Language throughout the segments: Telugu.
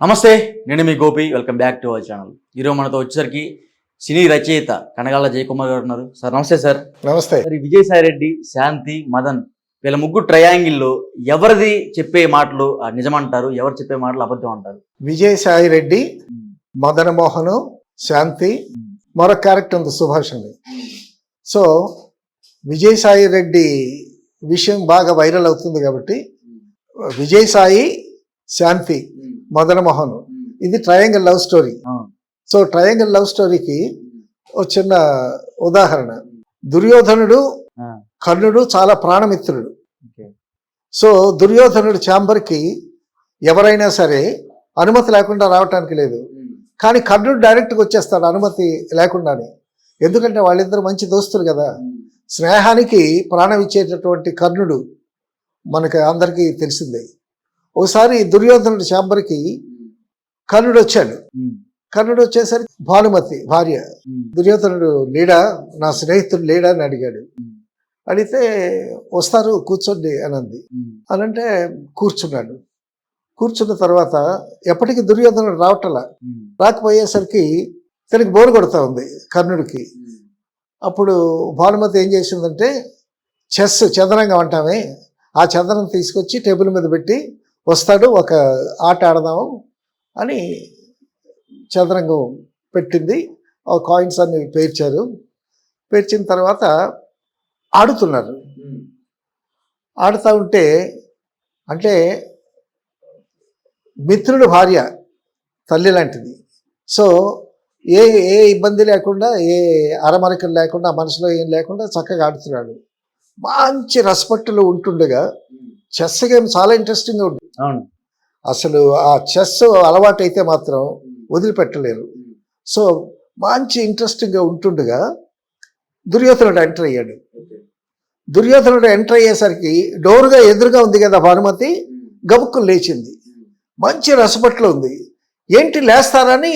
నమస్తే, నేను మీ Gopi. Welcome back to our channel. ఈరోజు మనతో వచ్చేసరికి సినీ రచయిత కనగాల జయకుమార్ గారు ఉన్నారు. సార్ నమస్తే. సార్ నమస్తే. మరి విజయసాయి రెడ్డి, శాంతి, మదన్ వీళ్ళ ముగ్గురు ట్రయాంగిల్లో ఎవరిది చెప్పే మాటలు నిజమంటారు, ఎవరు చెప్పే మాటలు అబద్ధం అంటారు? విజయసాయి రెడ్డి, మదన్ మోహన్, శాంతి, మరొక క్యారెక్టర్ ఉంది సుభాష్ అని. సో విజయసాయి రెడ్డి విషయం బాగా వైరల్ అవుతుంది కాబట్టి విజయసాయి, శాంతి, మదన్ మోహన్ ఇది triangle love story. So triangle love స్టోరీకి ఒక చిన్న ఉదాహరణ, దుర్యోధనుడు కర్ణుడు చాలా ప్రాణమిత్రుడు. సో దుర్యోధనుడు ఛాంబర్కి ఎవరైనా సరే అనుమతి లేకుండా రావటానికి లేదు, కానీ కర్ణుడు డైరెక్ట్గా వచ్చేస్తాడు అనుమతి లేకుండానే. ఎందుకంటే వాళ్ళిద్దరు మంచి దోస్తులు కదా. స్నేహానికి ప్రాణం ఇచ్చేటటువంటి కర్ణుడు మనకు అందరికీ తెలిసిందే. ఒకసారి దుర్యోధనుడు ఛాంబర్కి కర్ణుడు వచ్చాడు. కర్ణుడు వచ్చేసరికి భానుమతి భార్య దుర్యోధనుడు లేడా, నా స్నేహితుడు లేడా అని అడిగాడు. అడిగితే వస్తారు కూర్చోండి అనంది. అనంటే కూర్చున్నాడు. కూర్చున్న తర్వాత ఎప్పటికీ దుర్యోధనుడు రావటలా. రాకపోయేసరికి తనకి బోరు కొడతా ఉంది కర్ణుడికి. అప్పుడు భానుమతి ఏం చేసిందంటే చదరంగం అంటామే, ఆ చదరం తీసుకొచ్చి టేబుల్ మీద పెట్టి వస్తాడు ఒక ఆట ఆడదాము అని చదరంగం పెట్టింది. ఆ కాయిన్స్ అన్ని పేర్చారు. పేర్చిన తర్వాత ఆడుతున్నారు. ఆడుతూ ఉంటే అంటే మిత్రుడు భార్య తల్లి లాంటిది. సో ఏ ఏ ఇబ్బంది లేకుండా, ఏ అరమరికలు లేకుండా, మనసులో ఏం లేకుండా చక్కగా ఆడుతున్నాడు. మంచి రెస్పెక్ట్లో ఉంటుండగా చెస్ గేమ్ చాలా ఇంట్రెస్టింగ్గా ఉంటుంది. అవును, అసలు ఆ చెస్ అలవాటు అయితే మాత్రం వదిలిపెట్టలేరు. సో మంచి ఇంట్రెస్టింగ్గా ఉంటుండగా దుర్యోధనుడు ఎంటర్ అయ్యాడు. దుర్యోధనుడు ఎంటర్ అయ్యేసరికి డోరుగా ఎదురుగా ఉంది కదా భానుమతి, గబుక్కులు లేచింది. మంచి రసపట్లో ఉంది. ఏంటి లేస్తారని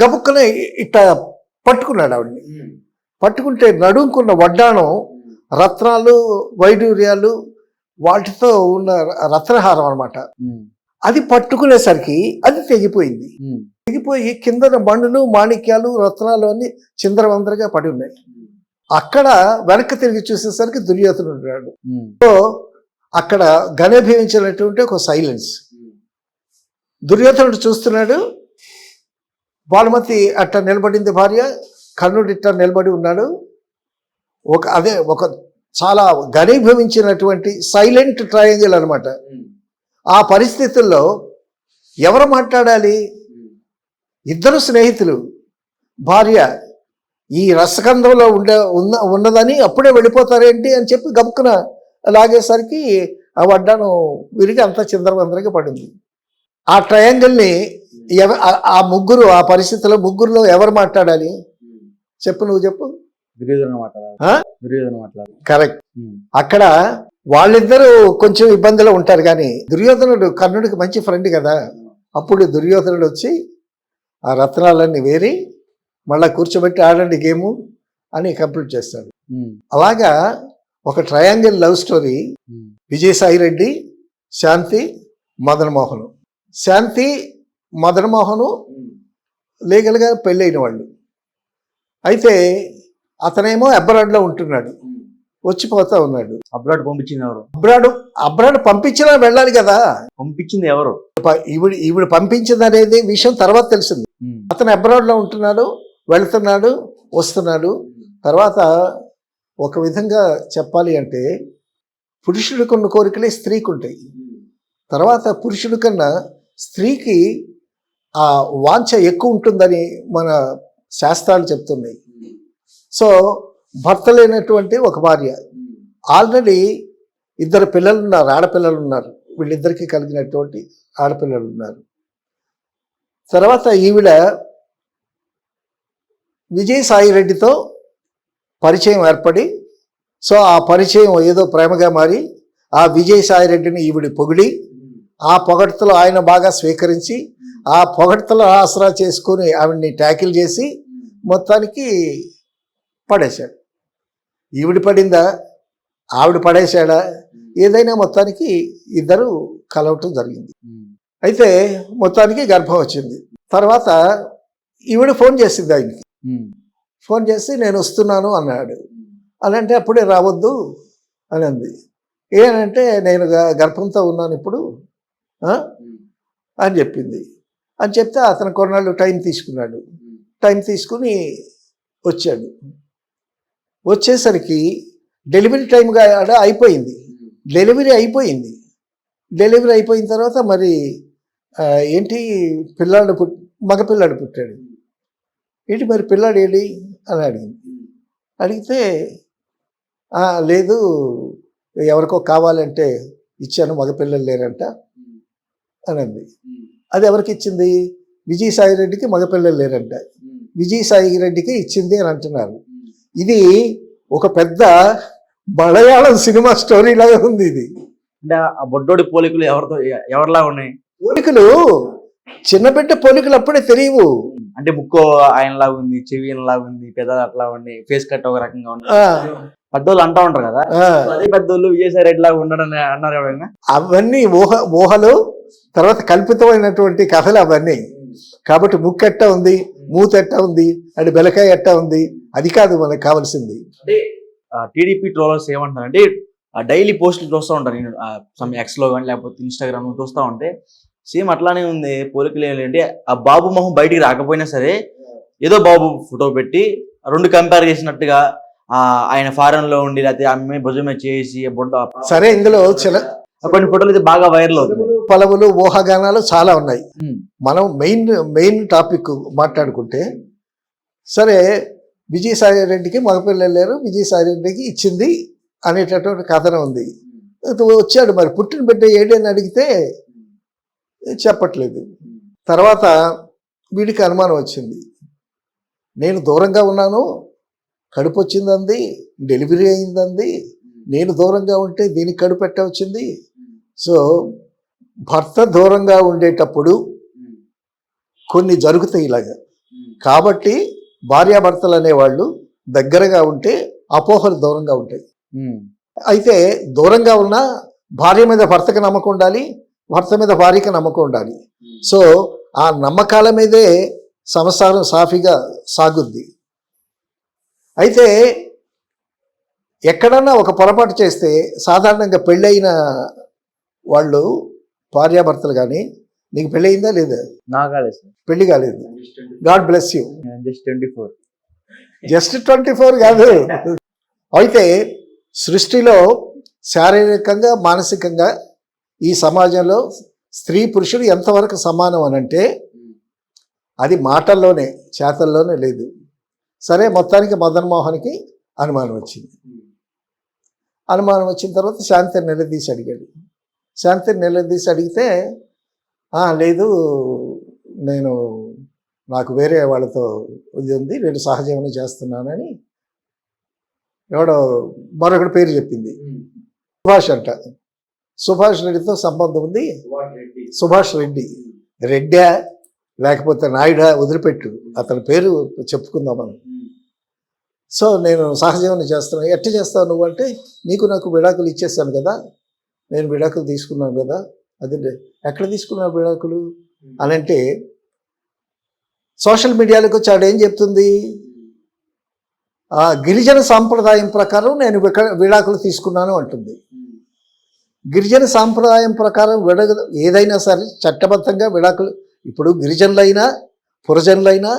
గబుక్కునే ఇట్ట పట్టుకున్నాడు ఆవిడ్ని. పట్టుకుంటే నడుముకున్న వడ్డాణం రత్నాలు, వైడూర్యాలు వాటితో ఉన్న రత్నహారం అనమాట. అది పట్టుకునేసరికి అది తెగిపోయింది. తెగిపోయి కింద మణులు, మాణిక్యాలు, రత్నాలు అన్ని చిందరవందరగా పడి ఉన్నాయి. అక్కడ వెనక్కి తిరిగి చూసేసరికి దుర్యోధనుడు ఉన్నాడు. సో అక్కడ ఘనీభవించినటువంటి ఒక సైలెన్స్. దుర్యోధనుడు చూస్తున్నాడు, భానుమతి అట్ట నిలబడింది భార్య, కర్ణుడు ఇట్ట నిలబడి ఉన్నాడు. ఒక చాలా ఘనీభవించినటువంటి సైలెంట్ ట్రయాంగిల్ అనమాట. ఆ పరిస్థితుల్లో ఎవరు మాట్లాడాలి? ఇద్దరు స్నేహితులు, భార్య ఈ రసకందంలో ఉన్నదని అప్పుడే వెళ్ళిపోతారేంటి అని చెప్పి గబుక్కున లాగేసరికి ఆ వడ్డాను విరిగి అంతా చిందరవందరగా పడింది. ఆ ట్రయాంగిల్ని ఆ ముగ్గురు, ఆ పరిస్థితుల్లో ముగ్గురులో ఎవరు మాట్లాడాలి చెప్పు, నువ్వు చెప్పు. కరెక్ట్. అక్కడ వాళ్ళిద్దరూ కొంచెం ఇబ్బందిలో ఉంటారు, కానీ దుర్యోధనుడు కర్ణుడికి మంచి ఫ్రెండ్ కదా. అప్పుడు దుర్యోధనుడు వచ్చి ఆ రత్నాలన్నీ వేరి మళ్ళీ కూర్చోబెట్టి ఆడండి గేము అని కంప్లీట్ చేస్తాడు. అలాగా ఒక triangle love story. Vijayasai Reddy, Shanti, Madan Mohan. Shanti, Madan Mohan లీగల్గా పెళ్ళైన వాళ్ళు. అయితే అతనేమో అబ్రాడ్లో ఉంటున్నాడు, వచ్చిపోతా ఉన్నాడు. అబ్రాడ్ పంపించింది ఎవరు? అబ్రాడ్ పంపించినా వెళ్ళాలి కదా. పంపించింది ఎవరు? ఈవిడ పంపించింది అనేది విషయం తర్వాత తెలిసింది. అతను అబ్రాడ్లో ఉంటున్నాడు, వెళ్తున్నాడు, వస్తున్నాడు. తర్వాత ఒక విధంగా చెప్పాలి అంటే పురుషుడికి ఉన్న కోరికలే స్త్రీకి ఉంటాయి. తర్వాత పురుషుడి కన్నా స్త్రీకి ఆ వాంఛ ఎక్కువ ఉంటుందని మన శాస్త్రాలు చెప్తున్నాయి. సో భర్త లేనటువంటి ఒక భార్య, ఆల్రెడీ ఇద్దరు పిల్లలు ఉన్నారు, ఆడపిల్లలు ఉన్నారు. వీళ్ళిద్దరికీ కలిగినటువంటి ఆడపిల్లలు ఉన్నారు. తర్వాత ఈవిడ విజయసాయి రెడ్డితో పరిచయం ఏర్పడి, సో ఆ పరిచయం ఏదో ప్రేమగా మారి ఆ విజయసాయి రెడ్డిని ఈవిడ పొగిడి, ఆ పొగడ్తలో ఆయన బాగా స్వీకరించి, ఆ పొగడ్తలో ఆసరా చేసుకుని ఆవిడ్ని ట్యాకిల్ చేసి మొత్తానికి పడేశాడు. ఈవిడ పడిందా, ఆవిడ పడేశాడా, ఏదైనా మొత్తానికి ఇద్దరు కలవటం జరిగింది. అయితే మొత్తానికి గర్భం వచ్చింది. తర్వాత ఈవిడ ఫోన్ చేసింది ఆయనకి. ఫోన్ చేసి నేను వస్తున్నాను అన్నాడు. అని అంటే అప్పుడే రావద్దు అని అంది. ఏనంటే నేను గర్భంతో ఉన్నాను ఇప్పుడు అని చెప్పింది. అని చెప్తే అతను కొన్నాళ్ళు టైం తీసుకున్నాడు. టైం తీసుకుని వచ్చాడు. వచ్చేసరికి డెలివరీ టైంగా అయిపోయింది. డెలివరీ అయిపోయిన తర్వాత మరి ఏంటి మగపిల్లాడు పుట్టాడు. ఏంటి మరి పిల్లాడు ఏంటి అని అడిగితే లేదు ఎవరికో కావాలంటే ఇచ్చాను, మగపిల్లలు లేరంట అని అంది. అది ఎవరికి ఇచ్చింది? విజయసాయి రెడ్డికి మగపిల్లలు లేరంట, విజయసాయి రెడ్డికి ఇచ్చింది అని అంటున్నారు. ఇది ఒక పెద్ద మలయాళం సినిమా స్టోరీ లాగా ఉంది ఇది. అంటే ఆ బొడ్డోడి పోలికలు ఎవరిలా ఉన్నాయి? పోలికలు చిన్న బిడ్డ పోలికలు అప్పుడే తెలియవు. అంటే ముక్కు ఆయనలాగా ఉంది, చెవి లాగా ఉంది, పెద్దలు అట్లా ఉంది, ఫేస్ కట్ ఒక రకంగా ఉంది. పెద్దోళ్ళు అంటా ఉంటారు కదా, అదే పెద్దోళ్ళు విజయసాయి రెడ్డి లాగా ఉండడం అన్నారు ఎవరైనా? అవన్నీ ఊహలు, తర్వాత కల్పితమైనటువంటి కథలు అవన్నీ. కాబట్టి ముక్కు ఎట్టా ఉంది, మూత ఎట్టా ఉంది, అంటే బెలకాయ ఎట్టా ఉంది, అది కాదు మనకు కావాల్సింది. అంటే టీడీపీ ట్రోలర్స్ ఏమంటారు అంటే డైలీ పోస్టులు చూస్తూ ఉంటాను నేను, సమ్ ఎక్స్లో కానీ లేకపోతే ఇన్స్టాగ్రామ్ చూస్తూ ఉంటే సేమ్ అట్లానే ఉంది పోలికలు. ఏంటంటే ఆ బాబు మొహం బయటికి రాకపోయినా సరే ఏదో బాబు ఫోటో పెట్టి రెండు కంపేర్ చేసినట్టుగా ఆయన ఫారెన్ లో ఉండి లేకపోతే ఆమె భుజమే చేసి బొడ్డ సరే. ఇందులో కొన్ని ఫోటోలు అయితే బాగా వైరల్ అవుతుంది. పలవులు ఊహాగానాలు చాలా ఉన్నాయి. మనం మెయిన్ టాపిక్ మాట్లాడుకుంటే సరే, విజయసాయి రెడ్డికి మగపిల్లలు లేరు, విజయసాయి రెడ్డికి ఇచ్చింది అనేటటువంటి కథనం ఉంది. వచ్చాడు, మరి పుట్టిన బిడ్డ ఏంటి అని అడిగితే చెప్పట్లేదు. తర్వాత వీడికి అనుమానం వచ్చింది, నేను దూరంగా ఉన్నాను, కడుపు వచ్చిందంది, డెలివరీ అయిందంది, నేను దూరంగా ఉంటే దీనికి కడుపు ఎట్ట వచ్చింది. సో భర్త దూరంగా ఉండేటప్పుడు కొన్ని జరుగుతాయి ఇలాగా. కాబట్టి భార్యాభర్తలు అనేవాళ్ళు దగ్గరగా ఉంటే అపోహలు దూరంగా ఉంటాయి. అయితే దూరంగా ఉన్న భార్య మీద భర్తకి నమ్మకం ఉండాలి, భర్త మీద భార్యకి నమ్మకం ఉండాలి. సో ఆ నమ్మకాల మీదే సంసారం సాఫీగా సాగుద్ది. అయితే ఎక్కడన్నా ఒక పొరపాటు చేస్తే సాధారణంగా పెళ్ళైన వాళ్ళు భార్యాభర్తలు కానీ, నీకు పెళ్ళి అయిందా లేదా? పెళ్లి కాలేదు, గాడ్ బ్లెస్ యూ. జస్ట్ 24 కాదు. అయితే సృష్టిలో శారీరకంగా మానసికంగా ఈ సమాజంలో స్త్రీ పురుషుడు ఎంతవరకు సమానం అనంటే అది మాటల్లోనే, చేతల్లోనే లేదు. సరే, మొత్తానికి మదన్ మోహన్కి అనుమానం వచ్చింది. అనుమానం వచ్చిన తర్వాత శాంతిని నిలదీసి అడిగాడు. శాంతిని నిలదీసి అడిగితే లేదు, నాకు వేరే వాళ్ళతో ఇది ఉంది, నేను సహజీవనం చేస్తున్నానని ఎవడో మరొకటి పేరు చెప్పింది. సుభాష్ అంట. సుభాష్ రెడ్డితో సంబంధం ఉంది. సుభాష్ రెడ్డి, రెడ్డా లేకపోతే నాయుడా వదిలిపెట్టు, అతని పేరు చెప్పుకుందాం మనం. సో నేను సహజీవనం చేస్తున్నాను. ఎట్ట చేస్తావు నువ్వు అంటే, నీకు నాకు విడాకులు ఇచ్చేస్తాను కదా, నేను విడాకులు తీసుకున్నాను కదా. అదే, ఎక్కడ తీసుకున్నావు విడాకులు అని అంటే సోషల్ మీడియాలోకి వచ్చి ఆడేం చెప్తుంది, గిరిజన సాంప్రదాయం ప్రకారం నేను విడాకులు తీసుకున్నాను అంటుంది. గిరిజన సాంప్రదాయం ప్రకారం ఏదైనా సరే చట్టబద్ధంగా విడాకులు, ఇప్పుడు గిరిజనులైనా పురజనులైనా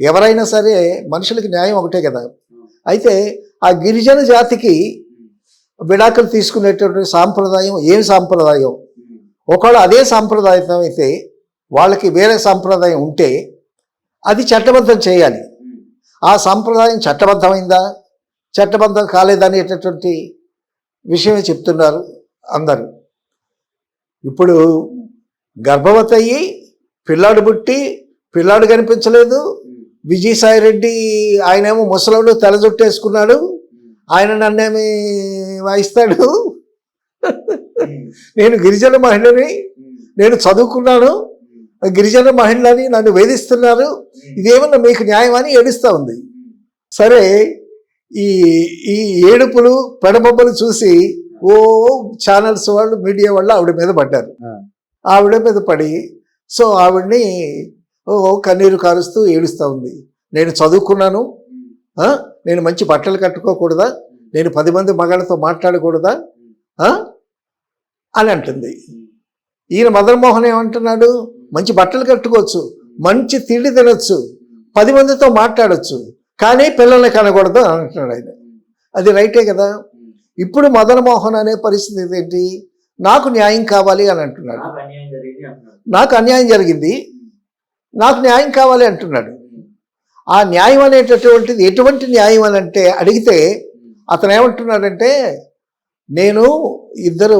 ఎవరైనా సరే మనుషులకి న్యాయం ఒకటే కదా. అయితే ఆ గిరిజన జాతికి విడాకులు తీసుకునేటువంటి సాంప్రదాయం ఏం సాంప్రదాయం? ఒకవేళ అదే సాంప్రదాయం అయితే వాళ్ళకి వేరే సాంప్రదాయం ఉంటే అది చట్టబద్ధం చేయాలి. ఆ సాంప్రదాయం చట్టబద్ధమైందా, చట్టబద్ధం కాలేదనేటటువంటి విషయమే చెప్తున్నారు అందరూ. ఇప్పుడు గర్భవతి అయ్యి పిల్లాడు పుట్టి పిల్లాడు కనిపించలేదు. విజయసాయి రెడ్డి ఆయనేమో ముసలోడు, తెల్ల జుట్టేసుకున్నాడు, ఆయన నన్నేమి వాయిస్తాడు. నేను గిరిజన మహిళని, నేను చదువుకున్నాను, గిరిజన మహిళని నన్ను వేధిస్తున్నారు, ఇదేమన్నా మీకు న్యాయం అని ఏడుస్తూ ఉంది. సరే, ఈ ఏడుపులు పెడబొబ్బలు చూసి ఛానల్స్ వాళ్ళు, మీడియా వాళ్ళు ఆవిడ మీద పడ్డారు. ఆవిడ మీద పడి సో ఆవిడ్ని కన్నీరు కారుస్తూ ఏడుస్తూ ఉంది. నేను చదువుకున్నాను, నేను మంచి బట్టలు కట్టుకోకూడదా, నేను 10 మంది మగాళ్ళతో మాట్లాడకూడదా అని అంటుంది. ఈయన మదన్ మోహన్ ఏమంటున్నాడు, మంచి బట్టలు కట్టుకోవచ్చు, మంచి తిండి తినొచ్చు, 10 మందితో మాట్లాడొచ్చు, కానీ పిల్లల్ని కనకూడదు అంటున్నాడు ఆయన. అది రైటే కదా. ఇప్పుడు మదన్ మోహన్ అనే పరిస్థితి ఏంటి, నాకు న్యాయం కావాలి అని అంటున్నాడు. నాకు అన్యాయం జరిగింది, నాకు న్యాయం కావాలి అంటున్నాడు. ఆ న్యాయం అనేటటువంటిది ఎటువంటి న్యాయం అని అంటే అడిగితే అతను ఏమంటున్నాడంటే, నేను 2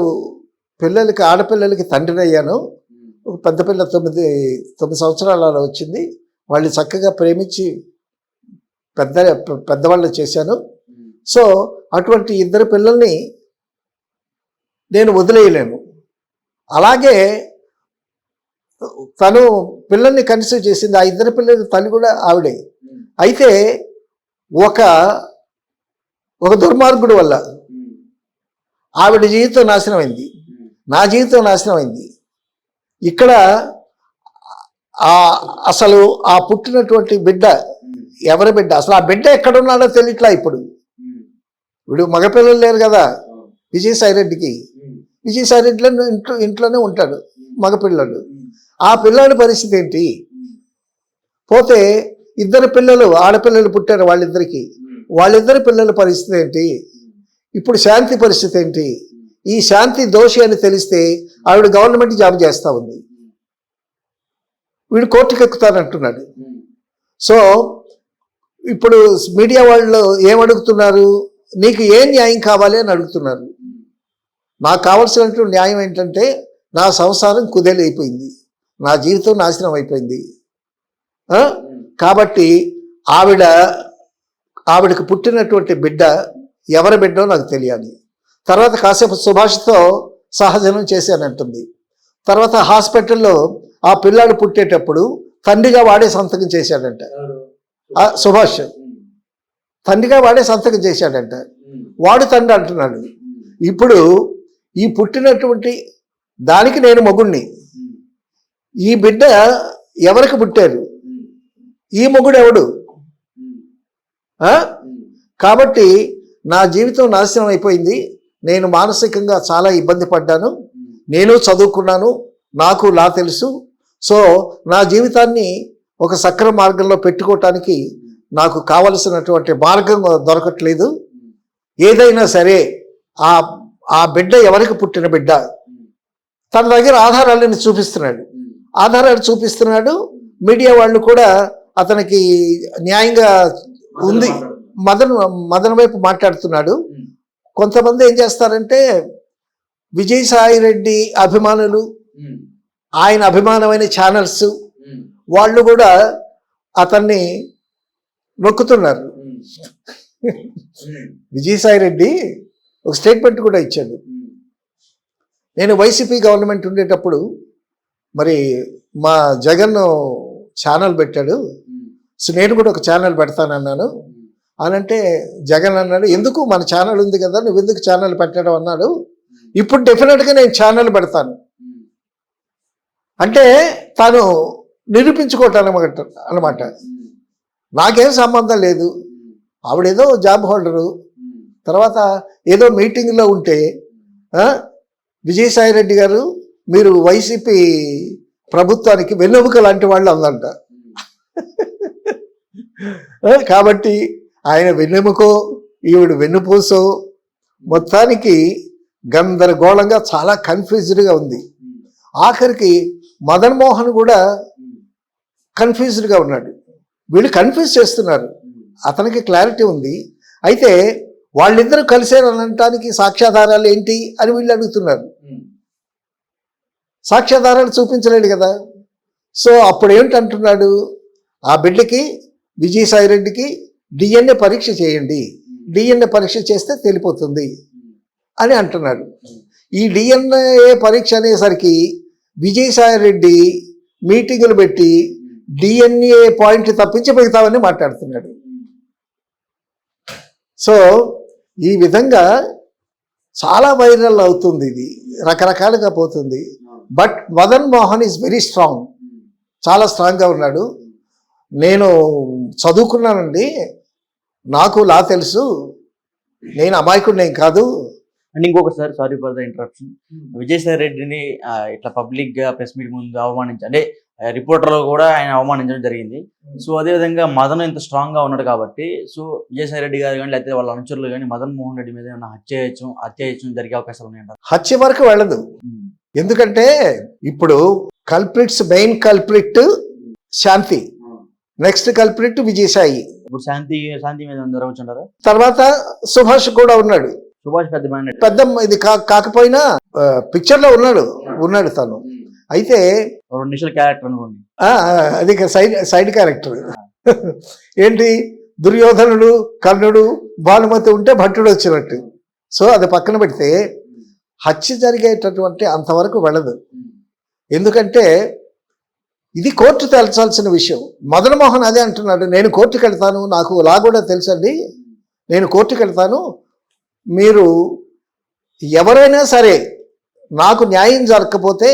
పిల్లలకి, ఆడపిల్లలకి తండ్రిని అయ్యాను. ఒక పెద్ద పిల్ల 9 సంవత్సరాలు అలా వచ్చింది. వాళ్ళు చక్కగా ప్రేమించి పెద్దవాళ్ళు చేశాను. సో అటువంటి 2 పిల్లల్ని నేను వదిలేయలేను. అలాగే తను పిల్లల్ని కన్సీవ్ చేసింది, ఆ 2 పిల్లల తల్లి కూడా ఆవిడే. అయితే ఒక దుర్మార్గుడు వల్ల ఆవిడ జీవితం నాశనం అయింది, నా జీవితం నాశనం అయింది. ఇక్కడ అసలు ఆ పుట్టినటువంటి బిడ్డ ఎవరి బిడ్డ, అసలు ఆ బిడ్డ ఎక్కడున్నాడో తెలియట్లా. ఇప్పుడు మగపిల్లలు లేరు కదా విజయసాయిరెడ్డికి. విజయసాయిరెడ్డిలో ఇంట్లోనే ఉంటాడు మగపిల్లడు. ఆ పిల్లాడి పరిస్థితి ఏంటి? పోతే 2 పిల్లలు, ఆడపిల్లలు పుట్టారు వాళ్ళిద్దరికి, వాళ్ళిద్దరి పిల్లల పరిస్థితి ఏంటి? ఇప్పుడు శాంతి పరిస్థితి ఏంటి? ఈ శాంతి దోషి అని తెలిస్తే ఆవిడ గవర్నమెంట్ జాబ్ చేస్తూ ఉంది, వీడు కోర్టుకు ఎక్కుతానంటున్నాడు. సో ఇప్పుడు మీడియా వాళ్ళు ఏమడుగుతున్నారు, నీకు ఏ న్యాయం కావాలి అని అడుగుతున్నారు. నాకు కావాల్సినటువంటి న్యాయం ఏంటంటే, నా సంసారం కుదేలైపోయింది, నా జీవితం నాశనం అయిపోయింది. కాబట్టి ఆవిడకు పుట్టినటువంటి బిడ్డ ఎవరి బిడ్డో నాకు తెలియాలి. తర్వాత కాసేపు సుభాష్తో సహజనం చేశానంటుంది. తర్వాత హాస్పిటల్లో ఆ పిల్లాడు పుట్టేటప్పుడు తండ్రిగా వాడే సంతకం చేశాడంట. సుభాష్ తండ్రిగా వాడే సంతకం చేశాడంట. వాడు తండ్రి అంటున్నాడు. ఇప్పుడు ఈ పుట్టినటువంటి దానికి నేను మొగుణ్ణి, ఈ బిడ్డ ఎవరికి పుట్టారు, ఈ మొగుడు ఎవడు? కాబట్టి నా జీవితం నాశనం అయిపోయింది, నేను మానసికంగా చాలా ఇబ్బంది పడ్డాను, నేను చదువుకున్నాను, నాకు లా తెలుసు. సో నా జీవితాన్ని ఒక సక్రమ మార్గంలో పెట్టుకోవటానికి నాకు కావలసినటువంటి మార్గం దొరకట్లేదు. ఏదైనా సరే ఆ బిడ్డ ఎవరికి పుట్టిన బిడ్డ, తన దగ్గర ఆధారాలను చూపిస్తున్నాడు. మీడియా వాళ్ళు కూడా అతనికి న్యాయంగా ఉంది, మదన్ వైపు మాట్లాడుతున్నాడు. కొంతమంది ఏం చేస్తారంటే, విజయసాయిరెడ్డి అభిమానులు, ఆయన అభిమానమైన ఛానల్స్ వాళ్ళు కూడా అతన్ని నొక్కుతున్నారు. విజయసాయిరెడ్డి ఒక స్టేట్మెంట్ కూడా ఇచ్చాడు. నేను వైసీపీ గవర్నమెంట్ ఉండేటప్పుడు మరి మా జగన్ ఛానల్ పెట్టాడు, సో నేను కూడా ఒక ఛానల్ పెడతానన్నాను అని అంటే జగన్ అన్నాడు, ఎందుకు, మన ఛానల్ ఉంది కదా, నువ్వు ఎందుకు ఛానల్ పెట్టడం అన్నాడు. ఇప్పుడు డెఫినెట్గా నేను ఛానల్ పెడతాను అంటే తాను నిరూపించుకోవటాను అన్నమాట. నాకేం సంబంధం లేదు, ఆవిడేదో జాబ్ హోల్డరు. తర్వాత ఏదో మీటింగ్లో ఉంటే విజయసాయిరెడ్డి గారు మీరు వైసీపీ ప్రభుత్వానికి వెన్నెముక లాంటి వాళ్ళు అందంట. కాబట్టి ఆయన వెన్నెముకో ఈవిడ వెన్నుపూసో మొత్తానికి గందరగోళంగా చాలా కన్ఫ్యూజ్డ్గా ఉంది. ఆఖరికి మదన్ మోహన్ కూడా కన్ఫ్యూజ్డ్గా ఉన్నాడు. వీళ్ళు కన్ఫ్యూజ్ చేస్తున్నారు, అతనికి క్లారిటీ ఉంది. అయితే వాళ్ళిద్దరూ కలిసేరనటానికి సాక్ష్యాధారాలు ఏంటి అని వీళ్ళు అడుగుతున్నారు. సాక్ష్యాధారాలు చూపించలేడు కదా. సో అప్పుడు ఏమిటంటున్నాడు, ఆ బిడ్డకి విజయసాయిరెడ్డికి డిఎన్ఏ పరీక్ష చేయండి, డిఎన్ఏ పరీక్ష చేస్తే తెలిపోతుంది అని అంటున్నాడు. ఈ డిఎన్ఏ పరీక్ష అనేసరికి విజయసాయిరెడ్డి మీటింగులు పెట్టి డిఎన్ఏ పాయింట్ తప్పించి మిగతావన్నీ మాట్లాడుతున్నాడు. సో ఈ విధంగా చాలా వైరల్ అవుతుంది, ఇది రకరకాలుగా పోతుంది. But Madan Mohan is very strong. చాలా స్ట్రాంగ్గా ఉన్నాడు. నేను చదువుకున్నానండి, నాకు లా తెలుసు, నేను అమాయకుడిని ఏం కాదు. అండ్ ఇంకొకసారి, sorry for the interruption, Vijayasai రెడ్డిని ఇట్లా పబ్లిక్ గా ప్రెస్ మీట్ ముందు అవమానించి, అంటే రిపోర్టర్లు కూడా ఆయన అవమానించడం జరిగింది. సో అదే విధంగా మదన్ ఇంత స్ట్రాంగ్ గా ఉన్నాడు కాబట్టి, సో విజయసాయి రెడ్డి గారు కానీ లేకపోతే వాళ్ళ అనుచరులు కానీ మదన్ మోహన్ రెడ్డి మీద ఏమైనా హత్య జరిగే అవకాశాలు ఉన్నాయంట. హత్య వరకు వెళ్ళదు. ఎందుకంటే ఇప్పుడు కల్ప్రిట్స్, మెయిన్ కల్ప్రిట్ శాంతి, నెక్స్ట్ కల్ప్రిట్ విజయసాయి, ఇప్పుడు శాంతి మీద జరగచ్చుంటారా? తర్వాత సుభాష్ కూడా ఉన్నాడు. సుభాష్ పెద్ద ఇది కాకపోయినా పిక్చర్ లో ఉన్నాడు తను. అయితే 2 నిమిషాల క్యారెక్టర్ అనుకోండి, అది సైడ్ క్యారెక్టర్. ఏంటి, దుర్యోధనుడు, కర్ణుడు, భానుమతి ఉంటే భట్టుడు వచ్చినట్టు. సో అది పక్కన పెడితే హత్య జరిగేటటువంటి అంతవరకు వెళ్ళదు. ఎందుకంటే ఇది కోర్టు తేల్చాల్సిన విషయం. మదన్ మోహన్ అదే అంటున్నాడు, నేను కోర్టుకు వెళ్తాను, నాకు లా కూడా తెలుసండి, నేను కోర్టుకు వెళ్తాను, మీరు ఎవరైనా సరే నాకు న్యాయం జరగకపోతే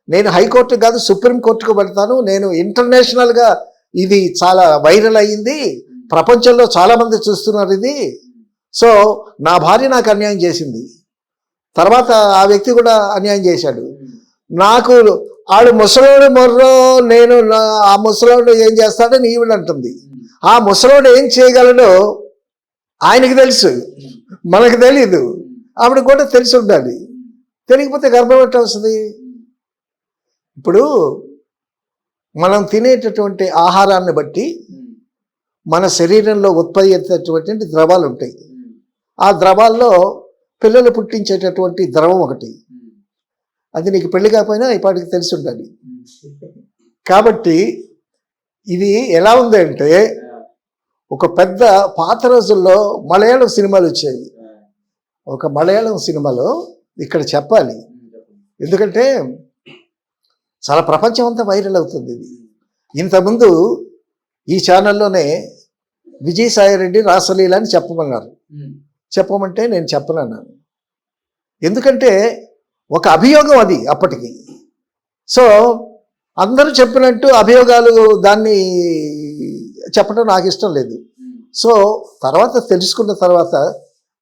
నేను హైకోర్టుకు కాదు సుప్రీంకోర్టుకు వెళ్తాను, నేను ఇంటర్నేషనల్గా ఇది చాలా వైరల్ అయ్యింది, ప్రపంచంలో చాలామంది చూస్తున్నారు ఇది. సో నా భార్య నాకు అన్యాయం చేసింది, తర్వాత ఆ వ్యక్తి కూడా అన్యాయం చేశాడు, నాకు ఆడు ముసలోడు మొర్రో, నేను ఆ ముసలోడు ఏం చేస్తాడని ఈవిడ అంటుంది. ఆ ముసలోడు ఏం చేయగలడో ఆయనకి తెలుసు, మనకు తెలీదు, ఆవిడ కూడా తెలిసి ఉండాలి. తెలియకపోతే గర్భం ఎట్లా వస్తుంది? ఇప్పుడు మనం తినేటటువంటి ఆహారాన్ని బట్టి మన శరీరంలో ఉత్పత్తి అయ్యేటటువంటి ద్రవాలు ఉంటాయి. ఆ ద్రవాల్లో పిల్లలు పుట్టించేటటువంటి ద్రవం ఒకటి, అది నీకు పెళ్లి కాకపోయినా ఇప్పటికి తెలిసి ఉండాలి. కాబట్టి ఇది ఎలా ఉంది అంటే, ఒక పెద్ద పాత రోజుల్లో మలయాళం సినిమాలు వచ్చాయి. ఒక మలయాళం సినిమాలో ఇక్కడ చెప్పాలి, ఎందుకంటే చాలా ప్రపంచం అంతా వైరల్ అవుతుంది ఇది. ఇంతకుముందు ఈ ఛానల్లోనే విజయసాయి రెడ్డి రాసలీల అని చెప్పమన్నారు. చెప్పమంటే నేను చెప్పనన్నాను, ఎందుకంటే ఒక అభియోగం అది అప్పటికి. సో అందరూ చెప్పినట్టు అభియోగాలు దాన్ని చెప్పడం నాకు ఇష్టం లేదు. సో తర్వాత తెలుసుకున్న తర్వాత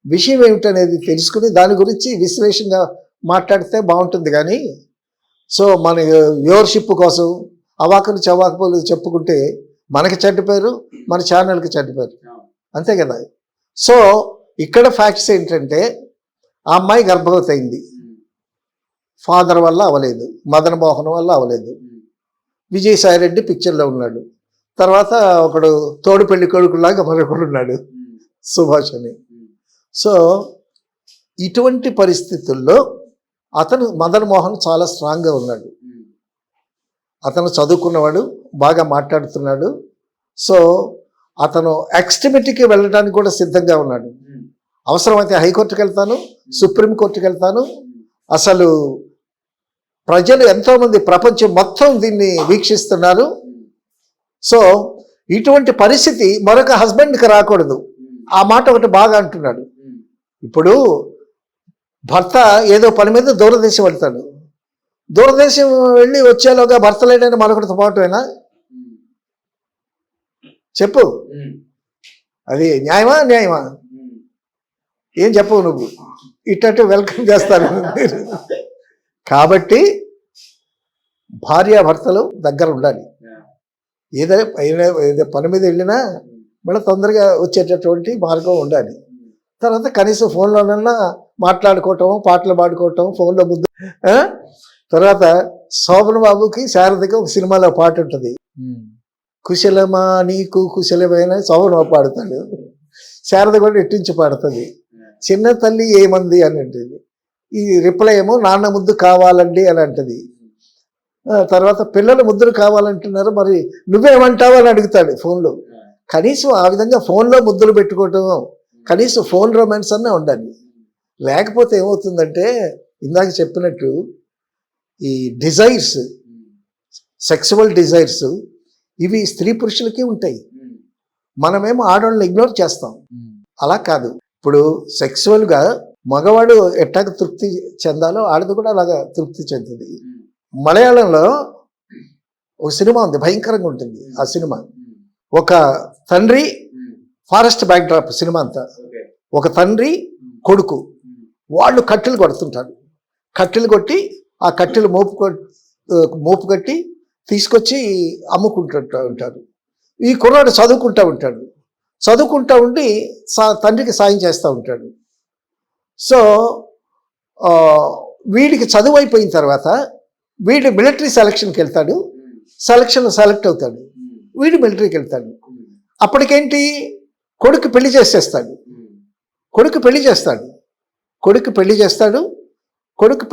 విషయం ఏమిటనేది తెలుసుకుని దాని గురించి విశ్లేషణగా మాట్లాడితే బాగుంటుంది. కానీ సో మన వ్యూవర్షిప్ కోసం అవాకులు చవాకులు చెప్పుకుంటే మనకి చెడ్డ పేరు, మన ఛానల్కి చెడ్డ పేరు, అంతే కదా. సో ఇక్కడ ఫ్యాక్ట్స్ ఏంటంటే, ఆ అమ్మాయి గర్భవతి అయింది, ఫాదర్ వల్ల అవ్వలేదు, మదన్ మోహన్ వల్ల అవ్వలేదు, విజయసాయి రెడ్డి పిక్చర్లో ఉన్నాడు, తర్వాత ఒకడు తోడు పెళ్లి కొడుకులాగా మరొకడు ఉన్నాడు, సుభాష్ అని. సో ఇటువంటి పరిస్థితుల్లో అతను మదన్ మోహన్ చాలా స్ట్రాంగ్గా ఉన్నాడు. అతను చదువుకున్నవాడు, బాగా మాట్లాడుతున్నాడు. సో అతను ఎక్స్ట్రీమిటీకి వెళ్ళడానికి కూడా సిద్ధంగా ఉన్నాడు. అవసరమైతే హైకోర్టుకి వెళ్తాను, సుప్రీంకోర్టుకి వెళ్తాను. అసలు ప్రజలు ఎంతోమంది, ప్రపంచం మొత్తం దీన్ని వీక్షిస్తున్నారు. సో ఇటువంటి పరిస్థితి మరొక హస్బెండ్కి రాకూడదు. ఆ మాట ఒకటి బాగా అంటున్నాడు. ఇప్పుడు భర్త ఏదో పని మీద దూరదేశం వెళ్తాడు, దూరదేశం వెళ్ళి వచ్చేలోగా భర్త లేడని మరొకటితో పాటునా? చెప్పు, అది న్యాయమా? ఏం చెప్పవు నువ్వు, ఇట్టట్టు వెల్కమ్ చేస్తారు. కాబట్టి భార్యాభర్తలు దగ్గర ఉండాలి. ఏదో పని మీద వెళ్ళినా మళ్ళీ తొందరగా వచ్చేటటువంటి మార్గం ఉండాలి. తర్వాత కనీసం ఫోన్లోనన్నా మాట్లాడుకోవటం, పాటలు పాడుకోవటం, ఫోన్లో ముద్దు. తర్వాత శోభన్ బాబుకి శారదకి ఒక సినిమాలో పాట ఉంటుంది, కుశలమా నీకు కుశలమైన, శోభన్ బాబు పాడుతాడు, శారద కూడా ఎట్టించి పాడుతుంది, చిన్న తల్లి ఏమంది అని అంటుంది. ఈ రిప్లై ఏమో నాన్న ముద్దు కావాలండి అని అంటది. తర్వాత పిల్లలు ముద్దులు కావాలంటున్నారు, మరి నువ్వేమంటావు అని అడుగుతాడు ఫోన్లో. కనీసం ఆ విధంగా ఫోన్లో ముద్దులు పెట్టుకోవటం, కనీసం ఫోన్ రొమాన్స్ అనే ఉండాలి. లేకపోతే ఏమవుతుందంటే, ఇందాక చెప్పినట్టు ఈ డిజైర్స్, సెక్సువల్ డిజైర్స్ ఇవి స్త్రీ పురుషులకి ఉంటాయి. మనమేమో ఆడవాళ్ళని ఇగ్నోర్ చేస్తాం. అలా కాదు. ఇప్పుడు సెక్సువల్గా మగవాడు ఎట్టాగ తృప్తి చెందాలో ఆడది కూడా అలాగా తృప్తి చెందుతుంది. మలయాళంలో ఒక సినిమా ఉంది, భయంకరంగా ఉంటుంది ఆ సినిమా. ఒక తండ్రి, ఫారెస్ట్ బ్యాక్డ్రాప్ సినిమా అంతా. ఒక తండ్రి కొడుకు, వాళ్ళు కట్టెలు కొడుతుంటారు. కట్టెలు కొట్టి ఆ కట్టెలు మోపు కట్టి తీసుకొచ్చి అమ్ముకుంటూ ఉంటారు. ఈ కుర్రాడు చదువుకుంటూ ఉండి తండ్రికి సాయం చేస్తూ ఉంటాడు. సో వీడికి చదువు అయిపోయిన తర్వాత వీడు మిలిటరీ సెలక్షన్కి వెళ్తాడు. సెలెక్ట్ అవుతాడు. వీడు మిలిటరీకి వెళ్తాడు. అప్పటికేంటి, కొడుకు పెళ్లి చేస్తాడు. కొడుకు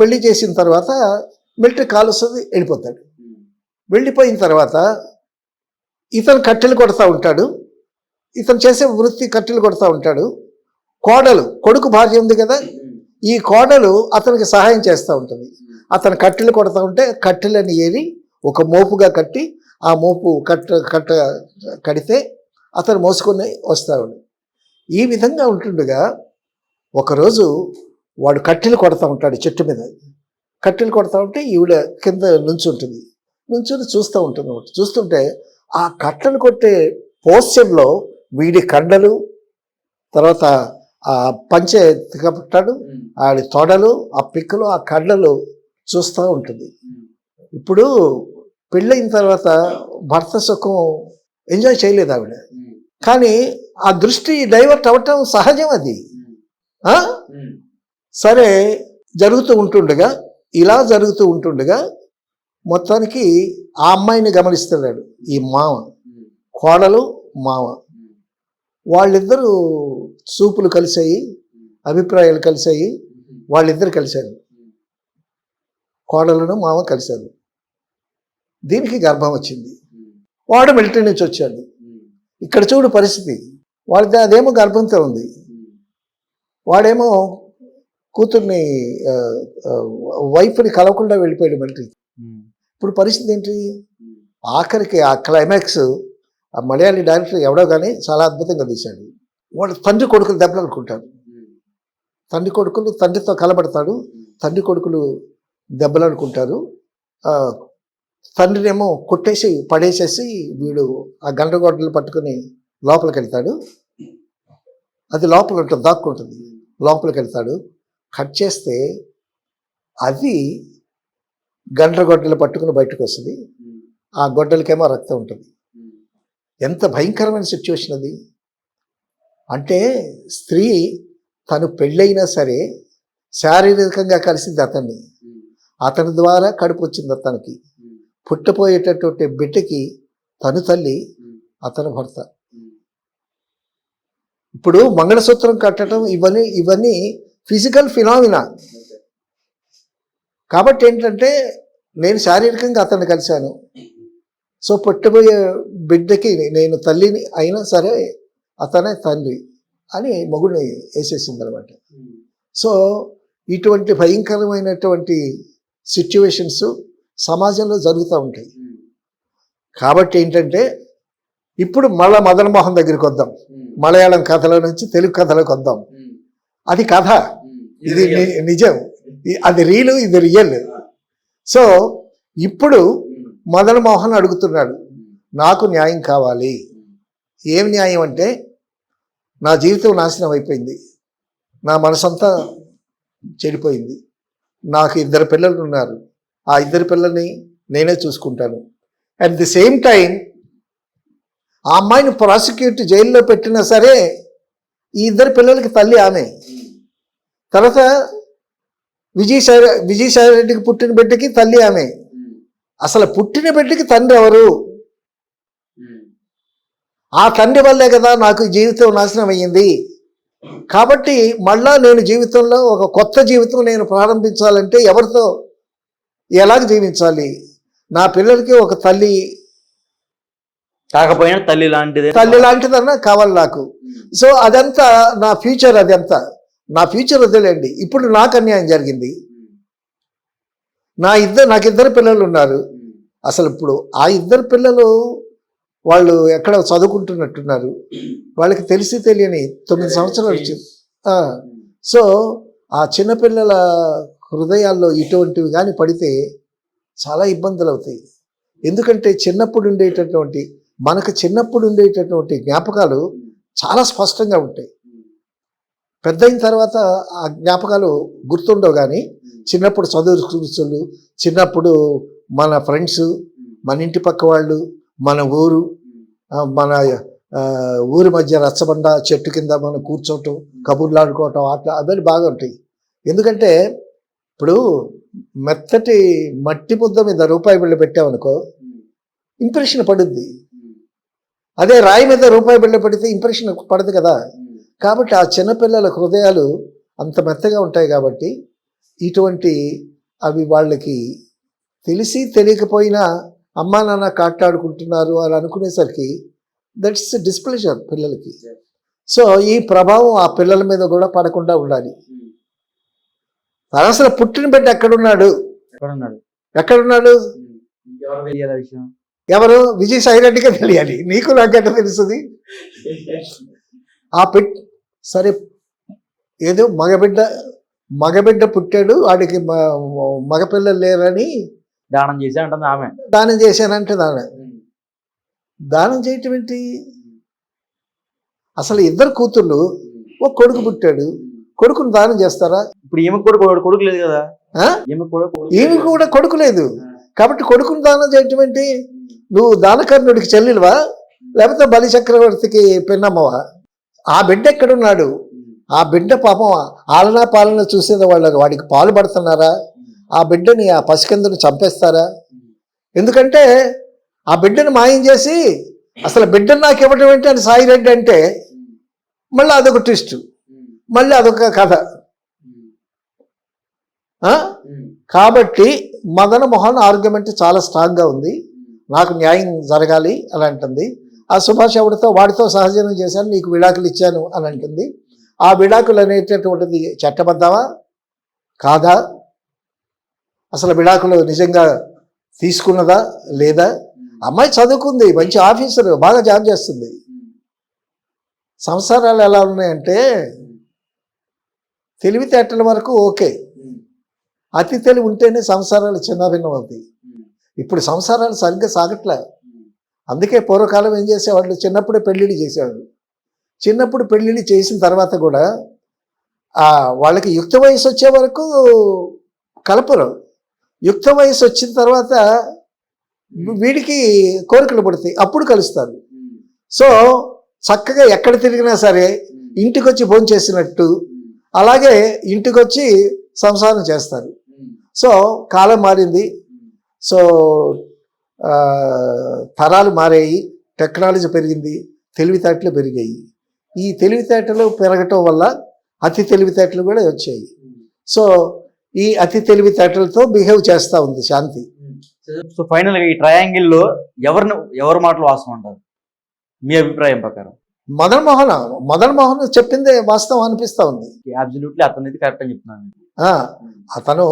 పెళ్లి చేసిన తర్వాత మిలిటరీ కాల్ వస్తుంది, వెళ్ళిపోతాడు. వెళ్ళిపోయిన తర్వాత ఇతను కట్టెలు కొడతా ఉంటాడు. ఇతను చేసే వృత్తి కట్టెలు కొడతా ఉంటాడు. కొడుకు భార్య ఉంది కదా, ఈ కోడలు అతనికి సహాయం చేస్తూ ఉంటుంది. అతను కట్టెలు కొడతా ఉంటే కట్టెలని ఏరి ఒక మోపుగా కట్టి, ఆ మోపు కడితే అతను మోసుకొని వస్తాడు. ఈ విధంగా ఉంటుండగా ఒకరోజు వాడు కట్టెలు కొడతా ఉంటాడు. చెట్టు మీద కట్టెలు కొడతా ఉంటే ఈవిడ కింద నుంచుంటుంది. చూస్తూ ఉంటుంది. చూస్తుంటే ఆ కట్టెలు కొట్టే పోస్చర్లో వీడి కండలు, తర్వాత ఆ పంచె ఎత్తుకపట్టాడు, ఆడి తొడలు, ఆ పిక్కలు, ఆ కండలు చూస్తూ ఉంటుంది. ఇప్పుడు పెళ్ళయిన తర్వాత భర్త సుఖం ఎంజాయ్ చేయలేదు ఆవిడ. కానీ ఆ దృష్టి డైవర్ట్ అవ్వటం సహజం అది. సరే, ఇలా జరుగుతూ ఉంటుండగా మొత్తానికి ఆ అమ్మాయిని గమనిస్తున్నాడు ఈ మామ, కోడలు మామ. వాళ్ళిద్దరూ చూపులు కలిసాయి, అభిప్రాయాలు కలిసాయి. వాళ్ళిద్దరు కలిశారు, కోడలను మామ కలిశారు. దీనికి గర్భం వచ్చింది. వాడు మిలిటరీ నుంచి వచ్చాడు. ఇక్కడ చూడు పరిస్థితి, వాడిది అదేమో గర్భంతో ఉంది, వాడేమో కూతుర్ని వైఫ్ని కలవకుండా వెళ్ళిపోయాడు మిలిటరీ. ఇప్పుడు పరిస్థితి ఏంటి? ఆఖరికి ఆ క్లైమాక్స్ ఆ మలయాళీ డైరెక్టర్ ఎవడో కానీ చాలా అద్భుతంగా తీశాడు. వాడు తండ్రి కొడుకులు దెబ్బలు అనుకుంటాడు. తండ్రితో కలబడతాడు, తండ్రి కొడుకులు దెబ్బలు అనుకుంటారు. తండ్రినేమో కొట్టేసి పడేసేసి వీడు ఆ గండ్రగొడ్డలు పట్టుకుని లోపలికి వెళ్తాడు. అది లోపల ఉంటుంది, దాక్కుంటుంది. లోపలికి వెళ్తాడు, కట్ చేస్తే అది గండ్రగొడ్డలు పట్టుకుని బయటకు వస్తుంది. ఆ గొడ్డలకేమో రక్తం ఉంటుంది. ఎంత భయంకరమైన సిచ్యువేషన్ అది. అంటే స్త్రీ తను పెళ్ళైనా సరే శారీరకంగా కలిసింది అతన్ని, అతని ద్వారా కడుపు వచ్చింది అతనికి. పుట్టపోయేటటువంటి బిడ్డకి తను తల్లి, అతను భర్త. ఇప్పుడు మంగళసూత్రం కట్టడం ఇవన్నీ ఫిజికల్ ఫినామినా. కాబట్టి ఏంటంటే నేను శారీరకంగా అతన్ని కలిశాను, సో పుట్టబోయే బిడ్డకి నేను తల్లిని అయినా సరే అతనే తండ్రి అని మొగుడిని వేసేసింది అనమాట. సో ఇటువంటి భయంకరమైనటువంటి సిచ్యువేషన్స్ సమాజంలో జరుగుతూ ఉంటాయి. కాబట్టి ఏంటంటే ఇప్పుడు మళ్ళా మదన్ మోహన్ దగ్గరికి వద్దాం. మలయాళం కథల నుంచి తెలుగు కథలకు వద్దాం. అది కథ, ఇది నిజం, అది రీలు, ఇది రియల్. సో ఇప్పుడు మదన్ మోహన్ అడుగుతున్నాడు, నాకు న్యాయం కావాలి. ఏం న్యాయం అంటే, నా జీవితం నాశనం అయిపోయింది, నా మనసంతా చెడిపోయింది, నాకు 2 పిల్లలు ఉన్నారు, ఆ 2 పిల్లల్ని నేనే చూసుకుంటాను. అట్ ది సేమ్ టైం ఆ అమ్మాయిని ప్రాసిక్యూట్ జైల్లో పెట్టినా సరే ఈ 2 పిల్లలకి తల్లి ఆమె. తర్వాత విజయసాయి రెడ్డికి పుట్టిన బిడ్డకి తల్లి ఆమె. అసలు పుట్టిన బిడ్డకి తండ్రి ఎవరు? ఆ తండ్రి వల్లే కదా నాకు జీవితం నాశనం అయ్యింది. కాబట్టి మళ్ళా నేను జీవితంలో ఒక కొత్త జీవితం నేను ప్రారంభించాలంటే ఎవరితో, ఎలాగ జీవించాలి? నా పిల్లలకి ఒక తల్లి కాకపోయినా తల్లి లాంటిదన్నా కావాలి నాకు. సో అదంతా నా ఫ్యూచర్, నా ఫ్యూచర్ వదిలేండి. ఇప్పుడు నాకు అన్యాయం జరిగింది, నాకు 2 పిల్లలు ఉన్నారు. అసలు ఇప్పుడు ఆ 2 పిల్లలు వాళ్ళు ఎక్కడ చదువుకుంటున్నట్టున్నారు, వాళ్ళకి తెలిసి తెలియని 9 సంవత్సరాలు వచ్చింది. సో ఆ చిన్నపిల్లల హృదయాల్లో ఇటువంటివి కానీ పడితే చాలా ఇబ్బందులు అవుతాయి. ఎందుకంటే మనకు చిన్నప్పుడు ఉండేటటువంటి జ్ఞాపకాలు చాలా స్పష్టంగా ఉంటాయి. పెద్ద అయిన తర్వాత ఆ జ్ఞాపకాలు గుర్తుండవు, కానీ చిన్నప్పుడు చదువు, చిన్నప్పుడు మన ఫ్రెండ్స్, మన ఇంటి పక్క వాళ్ళు, మన ఊరు, మన ఊరి మధ్య రచ్చబండ చెట్టు కింద మనం కూర్చోవటం, కబుర్లు ఆడుకోవటం, అవన్నీ బాగా ఉంటాయి. ఎందుకంటే ఇప్పుడు మెత్తటి మట్టి ముద్ద మీద రూపాయి బిళ్ళ పెట్టామనుకో ఇంప్రెషన్ పడుద్ది. అదే రాయి మీద రూపాయి బిళ్ళ పెడితే ఇంప్రెషన్ పడదు కదా. కాబట్టి ఆ చిన్నపిల్లల హృదయాలు అంత మెత్తగా ఉంటాయి. కాబట్టి ఇటువంటి అవి వాళ్ళకి తెలిసి తెలియకపోయినా అమ్మా నాన్న కాట్లాడుకుంటున్నారు అని అనుకునేసరికి దట్స్ డిస్ప్లెజర్ పిల్లలకి. సో ఈ ప్రభావం ఆ పిల్లల మీద కూడా పడకుండా ఉండాలి. అసలు పుట్టిన బిడ్డ ఎక్కడున్నాడు? ఎవరు? విజయసాయిరెడ్డిగా తెలియాలి. నీకు నాకెట్ట తెలుస్తుంది? ఆ సరే, ఏదో మగబిడ్డ పుట్టాడు, వాడికి మగపిల్లలు లేరని దానం చేసి అంటుంది ఆమె. దానం చేశానంటే దానం చేయటం ఏంటి? అసలు ఇద్దరు కూతుళ్ళు, ఒక కొడుకు పుట్టాడు, కొడుకుని దానం చేస్తారా? ఇప్పుడు ఈమె కూడా కొడుకు లేదు కదా. ఈమె కూడా కొడుకు లేదు కాబట్టి కొడుకుని దానం చేయటం ఏంటి? నువ్వు దానకర్ణుడికి చెల్లెలువా, లేకపోతే బలి చక్రవర్తికి పెన్నమ్మవా? ఆ బిడ్డ ఎక్కడున్నాడు? ఆ బిడ్డ పాపం ఆలనా పాలన చూసేది వాడికి పాలు పడుతున్నారా? ఆ బిడ్డని, ఆ పసికందుని చంపేస్తారా? ఎందుకంటే ఆ బిడ్డను మాయం చేసి అసలు బిడ్డను నాకు ఇవ్వడం ఏంటి అని సాయిరెడ్డి అంటే మళ్ళీ అదొక ట్విస్ట్, మళ్ళీ అదొక కథ. కాబట్టి మదన్ మోహన్ ఆర్గ్యుమెంట్ చాలా స్ట్రాంగ్గా ఉంది. నాకు న్యాయం జరగాలి అని అంటుంది. ఆ సుభాష్ వాడితో సహజీవనం చేశాను, నీకు విడాకులు ఇచ్చాను అని అంటుంది. ఆ విడాకులు అనేటటువంటిది చట్టబద్ధమా కాదా? అసలు విడాకులు నిజంగా తీసుకున్నదా లేదా? అమ్మాయి చదువుకుంది, మంచి ఆఫీసర్, బాగా జాబ్ చేస్తుంది. సంసారాలు ఎలా ఉన్నాయంటే తెలివితేటల వరకు ఓకే, అతి తెలివి ఉంటేనే సంసారాలు చిన్నభిన్నం అవుతాయి. ఇప్పుడు సంసారాలు సరిగ్గా సాగట్లే. అందుకే పూర్వకాలం ఏం చేసేవాళ్ళు, చిన్నప్పుడే పెళ్ళిళ్ళు చేసేవాళ్ళు. చిన్నప్పుడు పెళ్ళిళ్ళు చేసిన తర్వాత కూడా వాళ్ళకి యుక్త వయసు వచ్చే వరకు కలపరు. యుక్త వయసు వచ్చిన తర్వాత వీడికి కోరికలు పడతాయి, అప్పుడు కలుస్తారు. సో చక్కగా ఎక్కడ తిరిగినా సరే ఇంటికి వచ్చి భోజనం చేసినట్టు అలాగే ఇంటికి వచ్చి సంసారం చేస్తారు. సో కాలం మారింది, సో తరాలు మారాయి, టెక్నాలజీ పెరిగింది, తెలివితేటలు పెరిగాయి. ఈ తెలివితేటలు పెరగటం వల్ల అతి తెలివితేటలు కూడా వచ్చాయి. సో ఈ అతి తెలివితేటలతో బిహేవ్ చేస్తూ ఉంది శాంతి. సో ఫైనల్గా ఈ ట్రయాంగిల్లో ఎవరి మాటలు వాస్తవం అంటారు మీ అభిప్రాయం ప్రకారం? మదన్ మోహన్ చెప్పిందే వాస్తవం అనిపిస్తూ ఉంది. అబ్సల్యూట్లీ అతనైతే కరెక్ట్ అని చెప్తున్నాను. అతను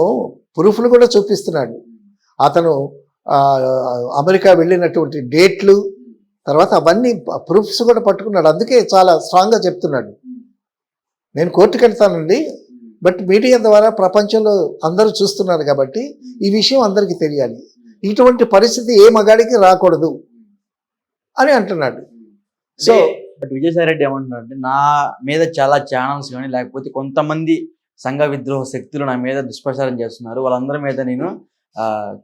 ప్రూఫ్లు కూడా చూపిస్తున్నాడు. అతను అమెరికా వెళ్ళినటువంటి డేట్లు తర్వాత అవన్నీ ప్రూఫ్స్ కూడా పట్టుకున్నాడు. అందుకే చాలా స్ట్రాంగ్గా చెప్తున్నాడు, నేను కోర్టుకు వెళ్తానండి, బట్ మీడియా ద్వారా ప్రపంచంలో అందరూ చూస్తున్నారు కాబట్టి ఈ విషయం అందరికీ తెలియాలి, ఇటువంటి పరిస్థితి ఏ మగాడికి రాకూడదు అని అంటున్నాడు. సో బట్ విజయసాయి రెడ్డి ఏమంటున్నారంటే, నా మీద చాలా ఛానల్స్ కానీ లేకపోతే కొంతమంది సంఘ విద్రోహ శక్తులు నా మీద దుష్ప్రచారం చేస్తున్నారు, వాళ్ళందరి మీద నేను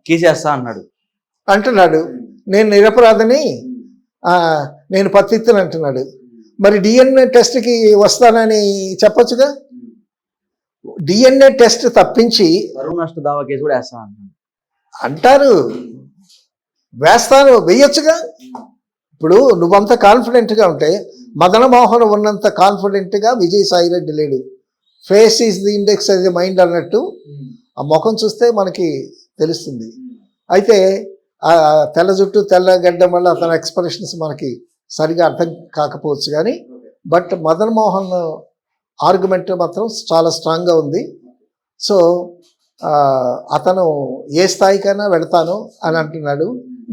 కేసేస్తా అంటున్నాడు. నేను నిరపరాధని, నేను పత్తిత్తుని అంటున్నాడు. మరి డిఎన్ఏ టెస్ట్కి వస్తానని చెప్పొచ్చుగా. డిఎన్ఏ టెస్ట్ తప్పించి నష్ట దావా కేసు కూడా వేస్తా అంటారు, వేయొచ్చుగా. ఇప్పుడు నువ్వంత కాన్ఫిడెంట్గా ఉంటే మదన్ మోహన్ ఉన్నంత కాన్ఫిడెంట్గా విజయసాయి రెడ్డి లేడు. Face is the index of the mind అన్నట్టు ఆ ముఖం చూస్తే మనకి తెలుస్తుంది. అయితే తెల్ల జుట్టు తెల్ల గడ్డం వల్ల అతని ఎక్స్ప్రెషన్స్ మనకి సరిగా అర్థం కాకపోవచ్చు, కానీ బట్ మదన్ మోహన్ ఆర్గ్యుమెంట్ మాత్రం చాలా స్ట్రాంగ్గా ఉంది. సో అతను ఏ స్థాయికైనా వెళతాను అని అంటున్నాడు.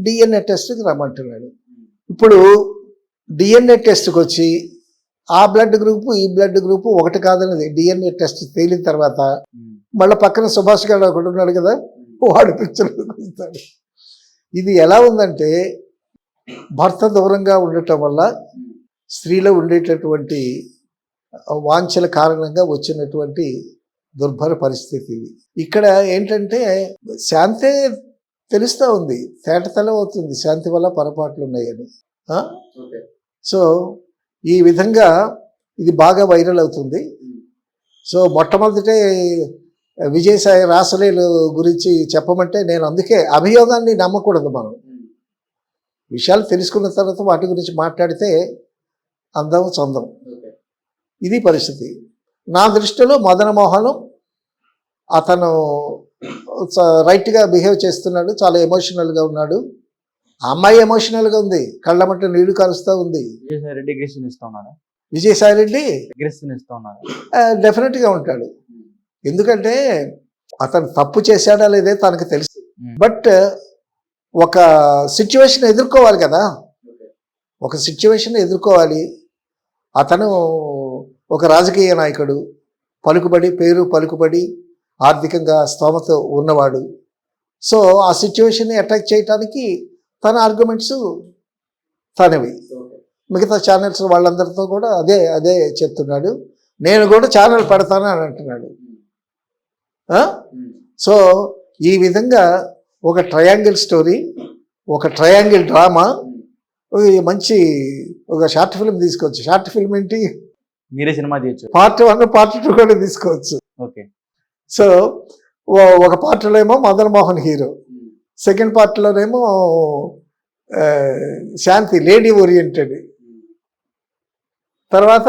డిఎన్ఏ టెస్ట్కి రమ్మంటున్నాడు. ఇప్పుడు డిఎన్ఏ టెస్ట్కి వచ్చి ఆ బ్లడ్ గ్రూపు ఈ బ్లడ్ గ్రూపు ఒకటి కాదనేది డిఎన్ఏ టెస్ట్ తేలిన తర్వాత మళ్ళీ పక్కన సుభాష్ గారు ఒకటి ఉన్నాడు కదా, వాడు పిక్చర్ చూస్తాడు. ఇది ఎలా ఉందంటే భర్త దూరంగా ఉండటం వల్ల స్త్రీలో ఉండేటటువంటి వాంఛల కారణంగా వచ్చినటువంటి దుర్భర పరిస్థితి ఇది. ఇక్కడ ఏంటంటే శాంతే తెలుస్తూ ఉంది, తేటతెల్లం అవుతుంది శాంతి వల్ల పొరపాట్లు ఉన్నాయని. సో ఈ విధంగా ఇది బాగా వైరల్ అవుతుంది. సో మొట్టమొదటే విజయసాయి రాసలీల గురించి చెప్పమంటే నేను అందుకే అభియోగాన్ని నమ్మకూడదు. మనం విషయాలు తెలుసుకున్న తర్వాత వాటి గురించి మాట్లాడితే అందం చందం. ఇది పరిస్థితి. నా దృష్టిలో మదన మోహన్ అతను రైట్గా బిహేవ్ చేస్తున్నాడు, చాలా ఎమోషనల్గా ఉన్నాడు. ఆ అమ్మాయి ఎమోషనల్గా ఉంది, కళ్ళమట్ట నీళ్లు కలుస్తూ ఉంది. విజయసాయి రెడ్డి అగ్రెషన్ ఇస్తా ఉన్నారా? విజయసాయి రెడ్డి అగ్రెషన్ ఇస్తా ఉన్నారా? డెఫినెట్గా ఉంటాడు. ఎందుకంటే అతను తప్పు చేశాడా లేదే తనకు తెలుసు. బట్ ఒక సిచ్యువేషన్ ఎదుర్కోవాలి కదా, ఒక సిచ్యువేషన్ ఎదుర్కోవాలి. అతను ఒక రాజకీయ నాయకుడు, పేరు పలుకుబడి ఆర్థికంగా స్తోమత ఉన్నవాడు. సో ఆ సిచ్యువేషన్ని అటాక్ చేయటానికి తన ఆర్గ్యుమెంట్స్ తనవి. మిగతా ఛానల్స్ వాళ్ళందరితో కూడా అదే చెప్తున్నాడు. నేను కూడా ఛానల్ పెడతాను అని అంటున్నాడు. సో ఈ విధంగా ఒక ట్రయాంగిల్ స్టోరీ, ఒక ట్రయాంగిల్ డ్రామా, మంచి ఒక షార్ట్ ఫిల్మ్ తీసుకోవచ్చు. షార్ట్ ఫిల్మ్ ఏంటి, మీరే సినిమా తీయచ్చు. పార్ట్ 1 పార్ట్ 2 కూడా తీసుకోవచ్చు. ఓకే. సో ఒక పార్ట్లో ఏమో మదన్ మోహన్ హీరో, సెకండ్ పార్ట్లోనేమో శాంతి లేడీ ఓరియంటెడ్, తర్వాత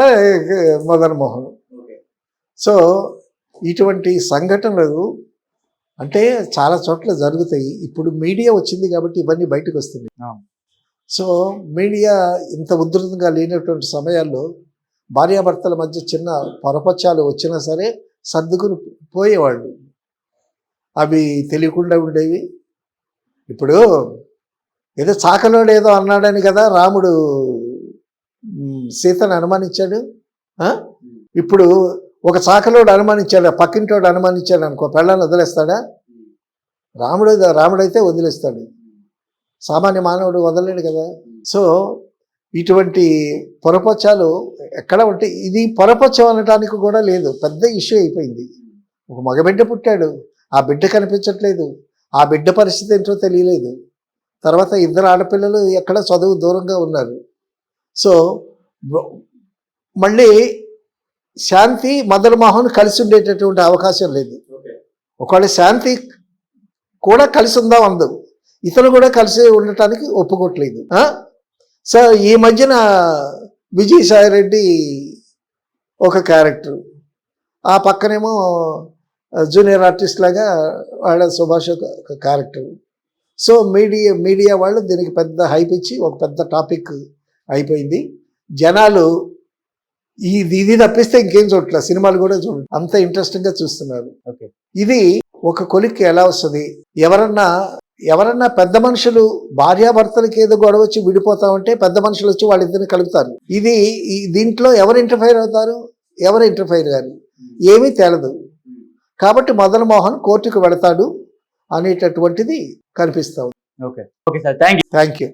మదన్ మోహన్. సో ఇటువంటి సంఘటనలు అంటే చాలా చోట్ల జరుగుతాయి. ఇప్పుడు మీడియా వచ్చింది కాబట్టి ఇవన్నీ బయటకు వస్తుంది. సో మీడియా ఇంత ఉధృతంగా లేనటువంటి సమయాల్లో భార్యాభర్తల మధ్య చిన్న పొరపచ్చాలు వచ్చినా సరే సర్దుకుని పోయేవాళ్ళు, అవి తెలియకుండా ఉండేవి. ఇప్పుడు ఏదో చాకలోడు ఏదో అన్నాడని కదా రాముడు సీతను అనుమానించాడు. ఇప్పుడు ఒక చాకలోడు అనుమానించాడు, పక్కింటోడు అనుమానించాడు అనుకో, పెళ్ళాన్ని వదిలేస్తాడా? రాముడైతే వదిలేస్తాడు, సామాన్య మానవుడు వదలలేడు కదా. సో ఇటువంటి పొరపచ్చాలు ఎక్కడ ఉంటే ఇది పొరపచ్చం అనడానికి కూడా లేదు, పెద్ద ఇష్యూ అయిపోయింది. ఒక మగబిడ్డ పుట్టాడు, ఆ బిడ్డ కనిపించట్లేదు, ఆ బిడ్డ పరిస్థితి ఏంటో తెలియలేదు. తర్వాత 2 ఆడపిల్లలు ఎక్కడ చదువు దూరంగా ఉన్నారు. సో మళ్ళీ శాంతి మదన్ మోహన్ కలిసి ఉండేటటువంటి అవకాశం లేదు. ఒకవేళ శాంతి కూడా కలిసి ఉందాం అందు, ఇతను కూడా కలిసి ఉండటానికి ఒప్పుకోవట్లేదు. సో ఈ మధ్యన విజయసాయి రెడ్డి ఒక క్యారెక్టర్, ఆ పక్కనేమో జూనియర్ ఆర్టిస్ట్ లాగా వాళ్ళ సుభాష్ ఒక క్యారెక్టర్. సో మీడియా వాళ్ళు దీనికి పెద్ద హైప్ ఇచ్చి ఒక పెద్ద టాపిక్ అయిపోయింది. జనాలు ఇది తప్పిస్తే ఇంకేం చూడట్లేదు, సినిమాలు కూడా చూడండి, అంత ఇంట్రెస్టింగ్గా చూస్తున్నారు. ఇది ఒక కొలిక్కి ఎలా వస్తుంది? ఎవరన్నా పెద్ద మనుషులు భార్యాభర్తలకి ఏదో గొడవ వచ్చి విడిపోతామంటే పెద్ద మనుషులు వచ్చి వాళ్ళిద్దరిని కలుపుతారు. దీంట్లో ఎవరు ఇంటర్ఫైర్ అవుతారు, ఎవరు ఇంటర్ఫైర్ గారు ఏమీ తేలదు. కాబట్టి మదన్ మోహన్ కోర్టుకు వెళతాడు అనేటటువంటిది కనిపిస్తాం. Okay sir, thank you.